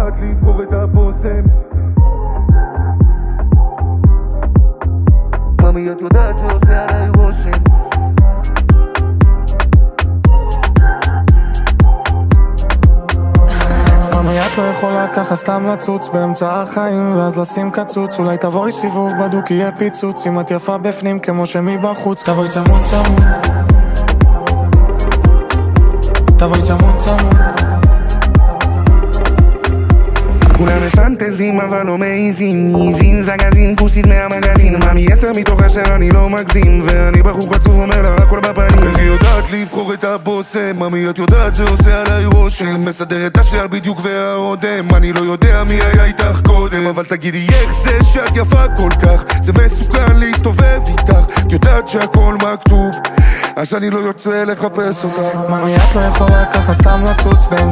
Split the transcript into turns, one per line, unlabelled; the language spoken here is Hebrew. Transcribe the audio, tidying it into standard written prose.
יודעת לבחור את הבושם. ממי את יודעת שעושה עליי רושם.
ממי את לא יכולה ככה סתם לצוץ באמצע החיים ואז לשים קצוץ. אולי תבואי סיבוב בדוק יהיה פיצוץ. אם את יפה בפנים כמו שמבחוץ תבואי צמוד צמוד, תבואי צמוד צמוד.
כולם מפנטזים אבל לא מעיזים, ניזין זגזין כוסית מהמגזין. ממי 10 מתוך 10 אני לא מגזים, ואני בחור חצוף אומר לה הכל בפנים. איך היא יודעת לבחור את הבושם, ממי את יודעת זה עושה עליי רושם. מסדר את השיער בדיוק והאודם, אני לא יודע מי היה איתך קודם, אבל תגידי איך זה שאת יפה כל כך, זה מסוכן להסתובב איתך, את יודעת שהכל מכתוב, אז אני לא יוצא לחפש אותך.
ממי את לא יכולה ככה סתם לצוץ באמצע